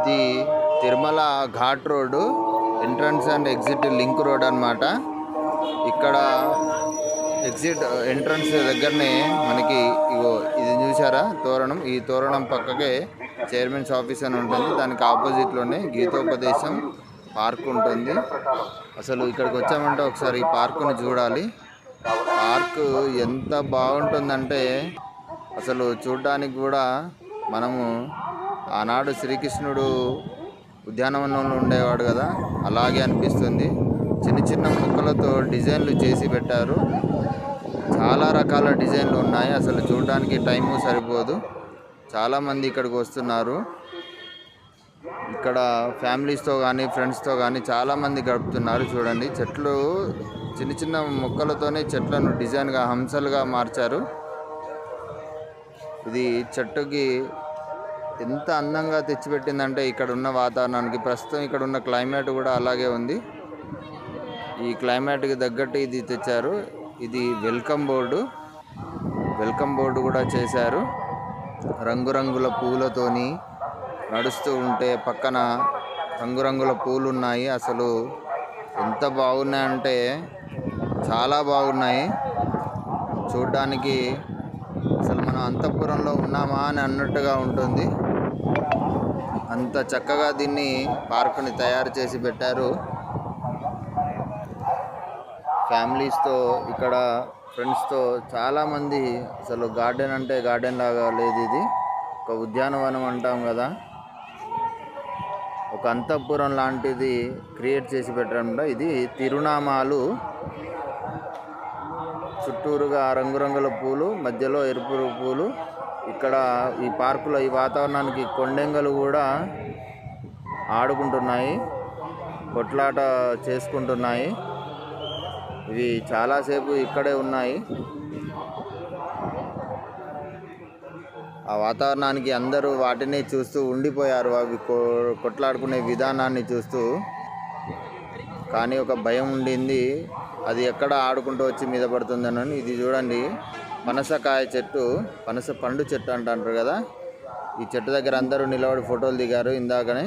ఇది Tirumala ghat road entrance and exit link road అన్నమాట. ఇక్కడ ఎగ్జిట్ ఎంట్రన్స్ దగ్గరనే మనకి ఇగో ఇది చూసారా తోరణం, ఈ తోరణం పక్కకే చైర్మన్స్ ఆఫీస్ అని ఉంటుంది. దానికి ఆపోజిట్లోనే గీతోపదేశం పార్క్ ఉంటుంది. అసలు ఇక్కడికి వచ్చామంటే ఒకసారి ఈ పార్కుని చూడాలి. పార్కు ఎంత బాగుంటుందంటే అసలు చూడడానికి కూడా మనము ఆనాడు శ్రీకృష్ణుడు ఉద్యానవనంలో ఉండేవాడు కదా, అలాగే అనిపిస్తుంది. చిన్న చిన్న మొక్కలతో డిజైన్లు చేసి పెట్టారు. చాలా రకాల డిజైన్లు ఉన్నాయి. అసలు చూడడానికి టైము సరిపోదు. చాలామంది ఇక్కడికి వస్తున్నారు. ఇక్కడ ఫ్యామిలీస్తో కానీ ఫ్రెండ్స్తో కానీ చాలామంది గడుపుతున్నారు. చూడండి, చెట్లు చిన్న చిన్న మొక్కలతోనే చెట్లను డిజైన్గా హంసలుగా మార్చారు. ఇది చెట్టుకి ఎంత అందంగా తెచ్చిపెట్టిందంటే ఇక్కడ ఉన్న వాతావరణానికి. ప్రస్తుతం ఇక్కడ ఉన్న క్లైమేట్ కూడా అలాగే ఉంది. ఈ క్లైమేట్కి తగ్గట్టు ఇది తెచ్చారు. ఇది వెల్కమ్ బోర్డు కూడా చేశారు. రంగురంగుల పూలతోని నడుస్తూ ఉంటే పక్కన రంగురంగుల పూలు ఉన్నాయి. అసలు ఎంత బాగున్నాయంటే చాలా బాగున్నాయి చూడ్డానికి. అసలు మనం అంతఃపురంలో ఉన్నామా అని అన్నట్టుగా ఉంటుంది. అంత చక్కగా దీన్ని పార్కుని తయారు చేసి పెట్టారు. ఫ్యామిలీస్తో ఇక్కడ ఫ్రెండ్స్తో చాలామంది. అసలు గార్డెన్ అంటే గార్డెన్ లాగా లేదు, ఇది ఒక ఉద్యానవనం అంటాం కదా, ఒక అంతఃపురం లాంటిది క్రియేట్ చేసి పెట్టడం. ఇది తిరునామాలు, చుట్టూరుగా రంగురంగుల పూలు, మధ్యలో ఎరుపు పూలు. ఇక్కడ ఈ పార్కులో ఈ వాతావరణానికి కొండెంగలు కూడా ఆడుకుంటున్నాయి, కొట్లాట చేసుకుంటున్నాయి. ఇవి చాలాసేపు ఇక్కడే ఉన్నాయి. ఆ వాతావరణానికి అందరూ వాటిని చూస్తూ ఉండిపోయారు, అవి కొట్లాడుకునే విధానాన్ని చూస్తూ. కానీ ఒక భయం ఉండింది, అది ఎక్కడ ఆడుకుంటూ వచ్చి మీద పడుతుందని. ఇది చూడండి, పనసకాయ చెట్టు, పనస పండు చెట్టు అంటారు కదా. ఈ చెట్టు దగ్గర అందరూ నిలబడి ఫోటోలు దిగారు ఇందాకనే.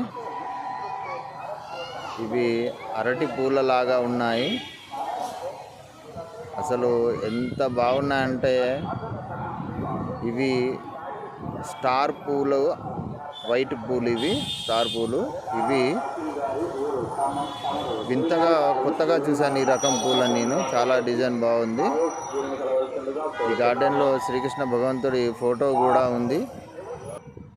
ఇవి అరటి పూలలాగా ఉన్నాయి. అసలు ఎంత బాగున్నాయంటే ఇవి స్టార్ పూలు, వైట్ పూలు, ఇవి స్టార్ పూలు. ఇవి వింతగా కొత్తగా చూశాను ఈ రకం పూలని నేను. చాలా డిజైన్ బాగుంది. ఈ గార్డెన్లో శ్రీకృష్ణ భగవంతుడి ఫోటో కూడా ఉంది.